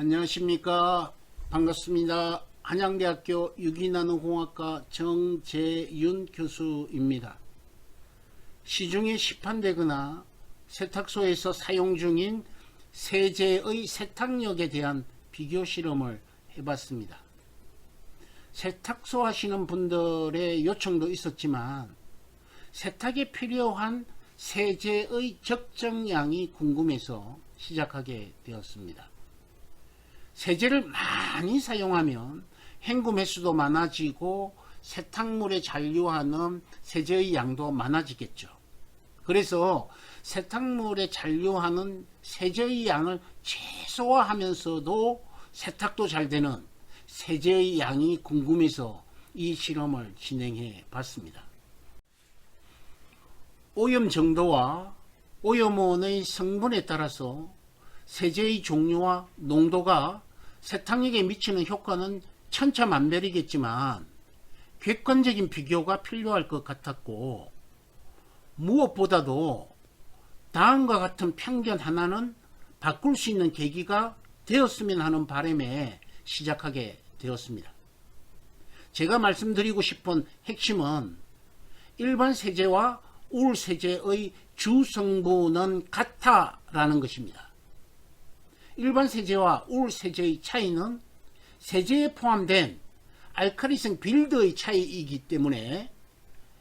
안녕하십니까. 반갑습니다. 한양대학교 유기나노공학과 정재윤 교수입니다. 시중에 시판되거나 세탁소에서 사용 중인 세제의 세탁력에 대한 비교 실험을 해봤습니다. 세탁소 하시는 분들의 요청도 있었지만 세탁에 필요한 세제의 적정량이 궁금해서 시작하게 되었습니다. 세제를 많이 사용하면 헹굼 횟수도 많아지고 세탁물에 잔류하는 세제의 양도 많아지겠죠. 그래서 세탁물에 잔류하는 세제의 양을 최소화하면서도 세탁도 잘 되는 세제의 양이 궁금해서 이 실험을 진행해 봤습니다. 오염 정도와 오염원의 성분에 따라서 세제의 종류와 농도가 세탁력에 미치는 효과는 천차만별이겠지만 객관적인 비교가 필요할 것 같았고, 무엇보다도 다음과 같은 편견 하나는 바꿀 수 있는 계기가 되었으면 하는 바람에 시작하게 되었습니다. 제가 말씀드리고 싶은 핵심은 일반 세제와 울 세제의 주 성분은 같다라는 것입니다. 일반 세제와 울 세제의 차이는 세제에 포함된 알칼리성 빌드의 차이이기 때문에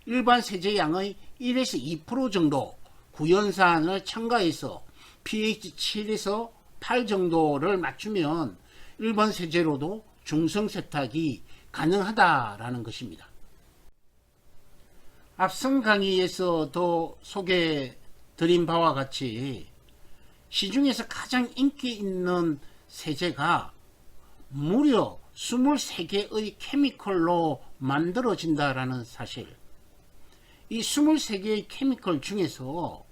일반 세제 양의 1에서 2% 정도 구연산을 첨가해서 pH 7에서 8 정도를 맞추면 일반 세제로도 중성 세탁이 가능하다라는 것입니다. 앞선 강의에서도 소개해 드린 바와 같이 시중에서 가장 인기 있는 세제가 무려 23개의 케미컬로 만들어진다라는 사실. 이 23개의 케미컬 중에서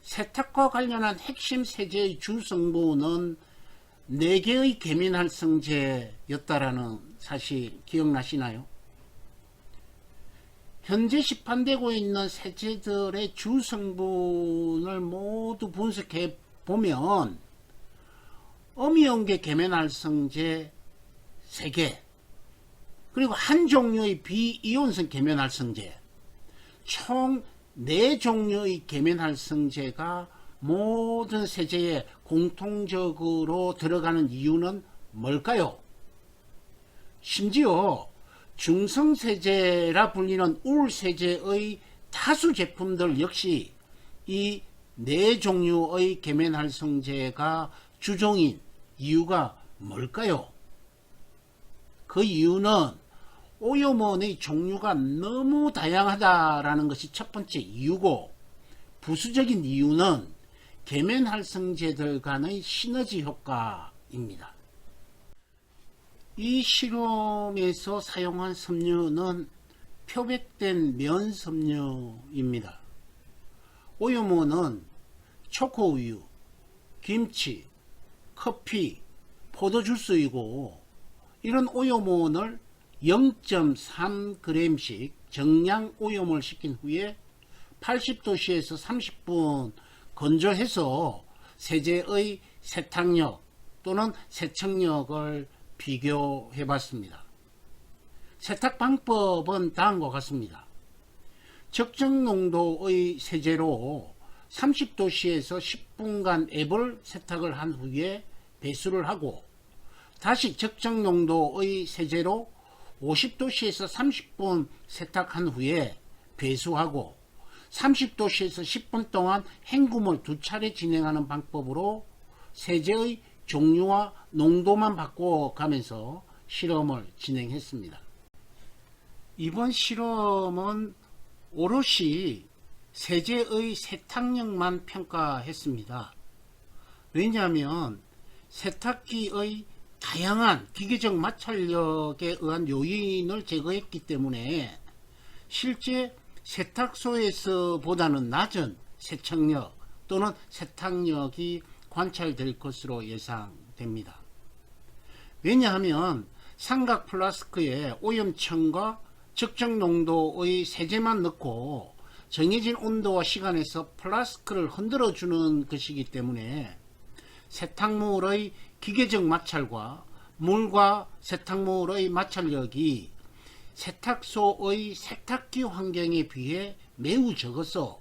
세탁과 관련한 핵심 세제의 주 성분은 4개의 계면활성제였다라는 사실 기억나시나요? 현재 시판되고 있는 세제들의 주 성분을 모두 분석해 보면 어미온계 계면활성제 3개, 그리고 한 종류의 비이온성 계면활성제, 총 4종류의 계면활성제가 모든 세제에 공통적으로 들어가는 이유는 뭘까요? 심지어 중성세제라 불리는 울세제의 다수 제품들 역시 이 4종류의 계면활성제가 주종인 이유가 뭘까요? 그 이유는 오염원의 종류가 너무 다양하다라는 것이 첫 번째 이유고, 부수적인 이유는 계면활성제들 간의 시너지 효과입니다. 이 실험에서 사용한 섬유는 표백된 면 섬유입니다. 오염원은 초코우유, 김치, 커피, 포도주스이고, 이런 오염원을 0.3g씩 정량 오염을 시킨 후에 80도씨에서 30분 건조해서 세제의 세탁력 또는 세척력을 비교해 봤습니다. 세탁 방법은 다음과 같습니다. 적정 농도의 세제로 30도씨에서 10분간 앱을 세탁을 한 후에 배수를 하고, 다시 적정 농도의 세제로 50도씨에서 30분 세탁한 후에 배수하고, 30도씨에서 10분 동안 헹굼을 2차례 진행하는 방법으로 세제의 종류와 농도만 바꿔가면서 실험을 진행했습니다. 이번 실험은 오롯이 세제의 세탁력만 평가했습니다. 왜냐하면 세탁기의 다양한 기계적 마찰력에 의한 요인을 제거했기 때문에 실제 세탁소에서보다는 낮은 세척력 또는 세탁력이 관찰될 것으로 예상됩니다. 왜냐하면 삼각 플라스크에 오염층과 적정 농도의 세제만 넣고 정해진 온도와 시간에서 플라스크를 흔들어 주는 것이기 때문에 세탁물의 기계적 마찰과 물과 세탁물의 마찰력이 세탁소의 세탁기 환경에 비해 매우 적어서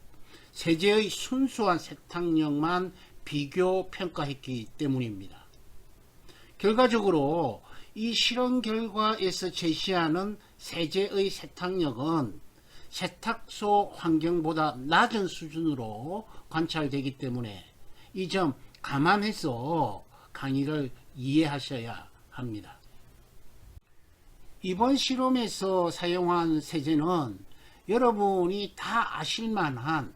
세제의 순수한 세탁력만 비교 평가했기 때문입니다. 결과적으로 이 실험 결과에서 제시하는 세제의 세탁력은 세탁소 환경보다 낮은 수준으로 관찰되기 때문에 이 점 감안해서 강의를 이해하셔야 합니다. 이번 실험에서 사용한 세제는 여러분이 다 아실만한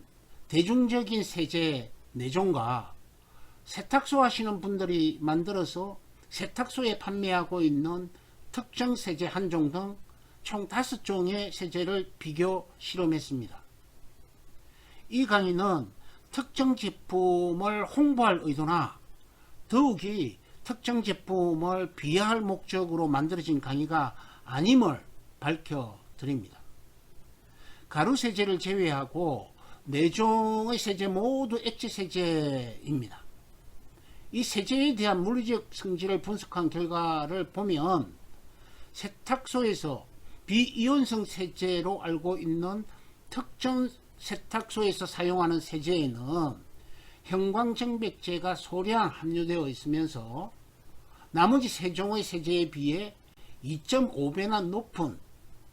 대중적인 세제 4종과 세탁소 하시는 분들이 만들어서 세탁소에 판매하고 있는 특정 세제 1종 등 총 5종의 세제를 비교 실험했습니다. 이 강의는 특정 제품을 홍보할 의도나 더욱이 특정 제품을 비하할 목적으로 만들어진 강의가 아님을 밝혀드립니다. 가루 세제를 제외하고 4종의 세제 모두 액체 세제입니다. 이 세제에 대한 물리적 성질을 분석한 결과를 보면 세탁소에서 비이온성 세제로 알고 있는 특정 세탁소에서 사용하는 세제에는 형광정백제가 소량 함유되어 있으면서 나머지 3종의 세제에 비해 2.5배나 높은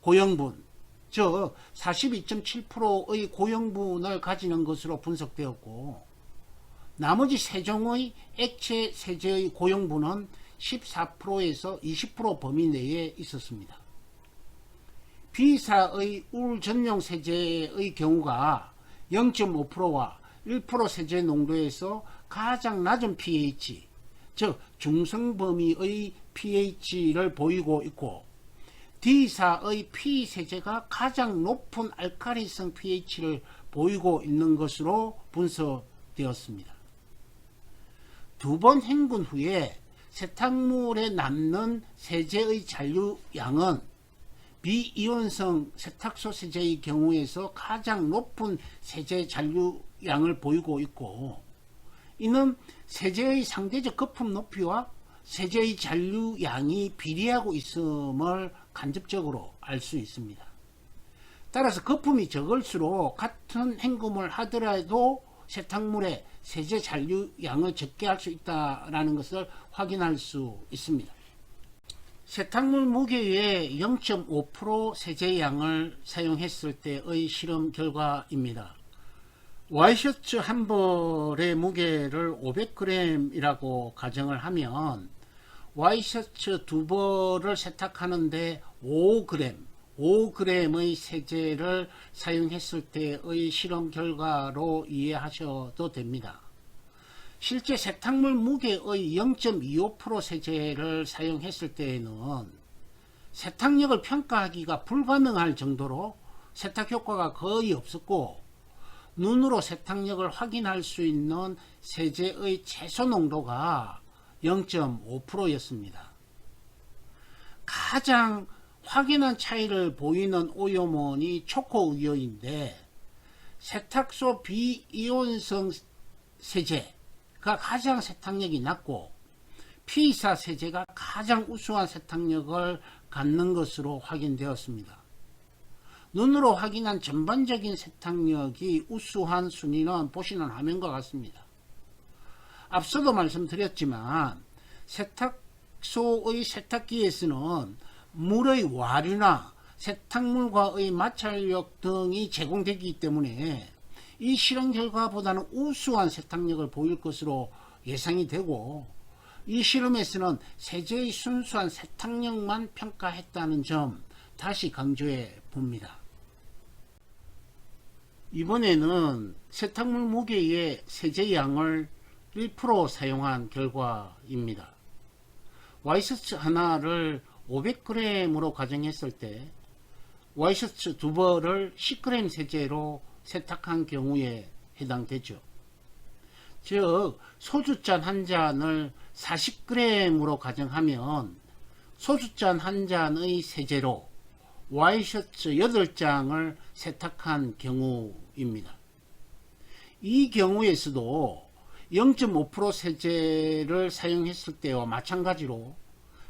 고형분, 즉 42.7%의 고형분을 가지는 것으로 분석되었고, 나머지 3종의 액체 세제의 고형분은 14%에서 20% 범위 내에 있었습니다. B사의 울 전용 세제의 경우가 0.5%와 1% 세제 농도에서 가장 낮은 pH, 즉 중성 범위의 pH를 보이고 있고, D사의 P 세제가 가장 높은 알칼리성 pH를 보이고 있는 것으로 분석되었습니다. 2번 헹군 후에 세탁물에 남는 세제의 잔류량은 비이온성 세탁소 세제의 경우에서 가장 높은 세제 잔류량을 보이고 있고, 이는 세제의 상대적 거품 높이와 세제의 잔류량이 비례하고 있음을 간접적으로 알 수 있습니다. 따라서 거품이 적을수록 같은 헹굼을 하더라도 세탁물의 세제 잔류량을 적게 할 수 있다는 것을 확인할 수 있습니다. 세탁물 무게의 0.5% 세제량을 사용했을 때의 실험 결과입니다. 와이셔츠 한 벌의 무게를 500g이라고 가정을 하면 와이셔츠 2벌을 세탁하는데 5g의 세제를 사용했을 때의 실험 결과로 이해하셔도 됩니다. 실제 세탁물 무게의 0.25% 세제를 사용했을 때에는 세탁력을 평가하기가 불가능할 정도로 세탁 효과가 거의 없었고, 눈으로 세탁력을 확인할 수 있는 세제의 최소 농도가 0.5%였습니다. 가장 확연한 차이를 보이는 오염원이 초코우유인데, 세탁소 비이온성 세제가 가장 세탁력이 낮고 P사 세제가 가장 우수한 세탁력을 갖는 것으로 확인되었습니다. 눈으로 확인한 전반적인 세탁력이 우수한 순위는 보시는 화면과 같습니다. 앞서도 말씀드렸지만 세탁소의 세탁기에서는 물의 와류나 세탁물과의 마찰력 등이 제공되기 때문에 이 실험 결과보다는 우수한 세탁력을 보일 것으로 예상이 되고, 이 실험에서는 세제의 순수한 세탁력만 평가했다는 점 다시 강조해 봅니다. 이번에는 세탁물 무게의 세제량을 1% 사용한 결과입니다. 와이셔츠 하나를 500g으로 가정했을 때 와이셔츠 2벌을 10g 세제로 세탁한 경우에 해당되죠. 즉 소주잔 한 잔을 40g으로 가정하면 소주잔 한 잔의 세제로 와이셔츠 8장을 세탁한 경우입니다. 이 경우에서도 0.5% 세제를 사용했을 때와 마찬가지로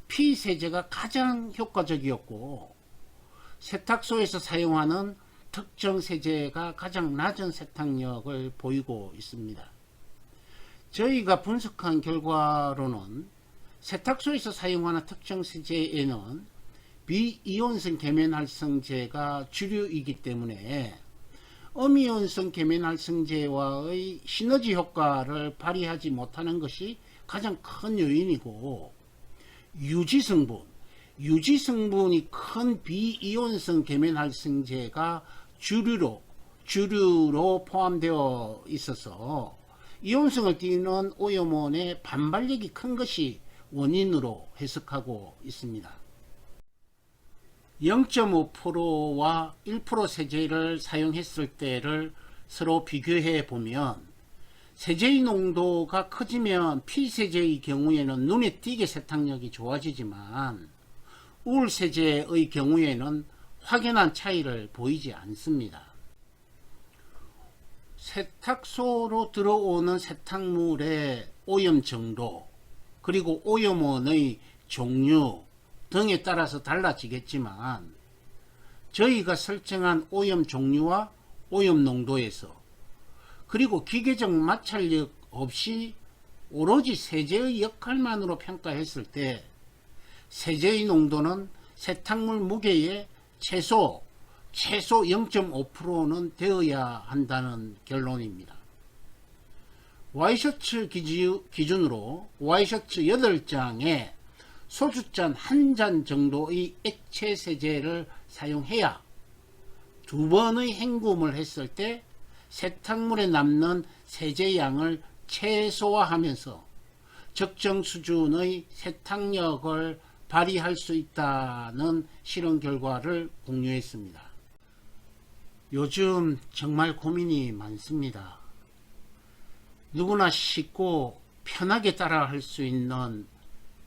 피세제가 가장 효과적이었고, 세탁소에서 사용하는 특정 세제가 가장 낮은 세탁력을 보이고 있습니다. 저희가 분석한 결과로는 세탁소에서 사용하는 특정 세제에는 비이온성 계면활성제가 주류이기 때문에 음이온성 계면활성제와의 시너지 효과를 발휘하지 못하는 것이 가장 큰 요인이고, 유지성분이 큰 비이온성 계면활성제가 주류로 포함되어 있어서 이온성을 띠는 오염원의 반발력이 큰 것이 원인으로 해석하고 있습니다. 0.5%와 1% 세제를 사용했을 때를 서로 비교해 보면, 세제의 농도가 커지면 피세제의 경우에는 눈에 띄게 세탁력이 좋아지지만 우울세제의 경우에는 확연한 차이를 보이지 않습니다. 세탁소로 들어오는 세탁물의 오염 정도, 그리고 오염원의 종류 등에 따라서 달라지겠지만, 저희가 설정한 오염 종류와 오염 농도에서, 그리고 기계적 마찰력 없이 오로지 세제의 역할만으로 평가했을 때 세제의 농도는 세탁물 무게의 최소 0.5%는 되어야 한다는 결론입니다. 와이셔츠 기준으로 와이셔츠 8장에 소주잔 1잔 정도의 액체 세제를 사용해야 2번의 헹굼을 했을 때 세탁물에 남는 세제 양을 최소화하면서 적정 수준의 세탁력을 발휘할 수 있다는 실험 결과를 공유했습니다. 요즘 정말 고민이 많습니다. 누구나 쉽고 편하게 따라 할 수 있는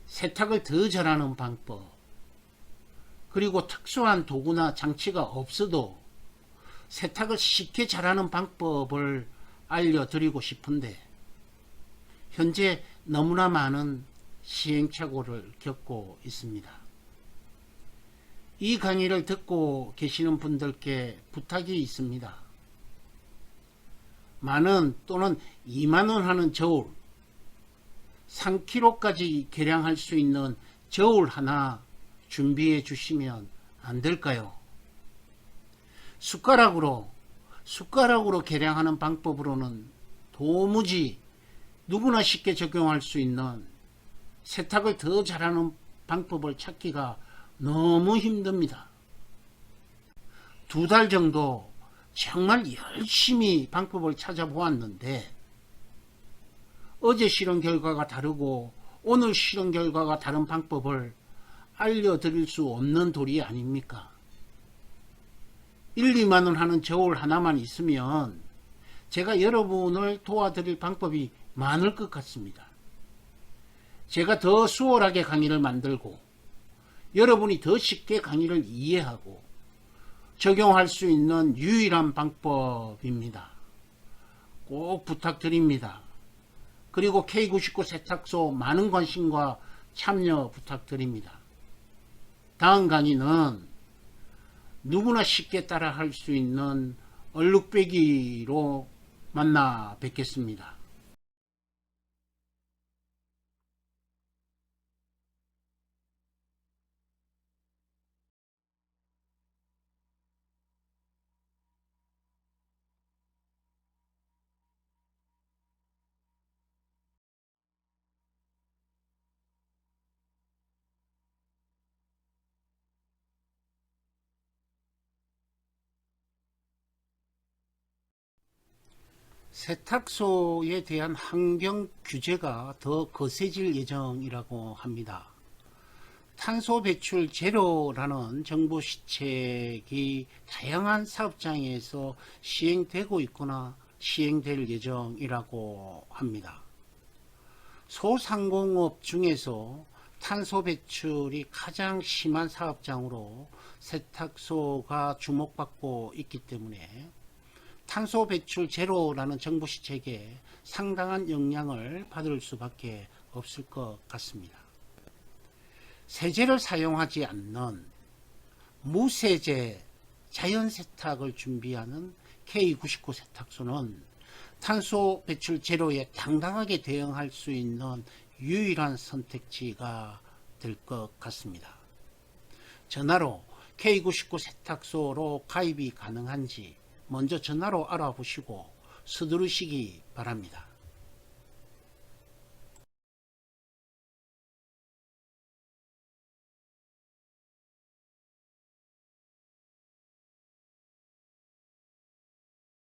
세탁을 더 잘하는 방법, 그리고 특수한 도구나 장치가 없어도 세탁을 쉽게 잘하는 방법을 알려드리고 싶은데, 현재 너무나 많은 시행착오를 겪고 있습니다. 이 강의를 듣고 계시는 분들께 부탁이 있습니다. 만원 또는 2만원 하는 저울, 3kg까지 계량할 수 있는 저울 하나 준비해 주시면 안 될까요? 숟가락으로 계량하는 방법으로는 도무지 누구나 쉽게 적용할 수 있는 세탁을 더 잘하는 방법을 찾기가 너무 힘듭니다. 2달 정도 정말 열심히 방법을 찾아보았는데, 어제 실험 결과가 다르고 오늘 실험 결과가 다른 방법을 알려드릴 수 없는 도리 아닙니까? 1, 2만원 하는 저울 하나만 있으면 제가 여러분을 도와드릴 방법이 많을 것 같습니다. 제가 더 수월하게 강의를 만들고 여러분이 더 쉽게 강의를 이해하고 적용할 수 있는 유일한 방법입니다. 꼭 부탁드립니다. 그리고 K99 세탁소 많은 관심과 참여 부탁드립니다. 다음 강의는 누구나 쉽게 따라 할 수 있는 얼룩배기로 만나 뵙겠습니다. 세탁소에 대한 환경 규제가 더 거세질 예정이라고 합니다. 탄소 배출 제로라는 정부 시책이 다양한 사업장에서 시행되고 있거나 시행될 예정이라고 합니다. 소상공업 중에서 탄소 배출이 가장 심한 사업장으로 세탁소가 주목받고 있기 때문에 탄소 배출 제로라는 정부 시책에 상당한 영향을 받을 수밖에 없을 것 같습니다. 세제를 사용하지 않는 무세제 자연 세탁을 준비하는 K99 세탁소는 탄소 배출 제로에 당당하게 대응할 수 있는 유일한 선택지가 될 것 같습니다. 전화로 K99 세탁소로 가입이 가능한지 먼저 전화로 알아보시고 서두르시기 바랍니다.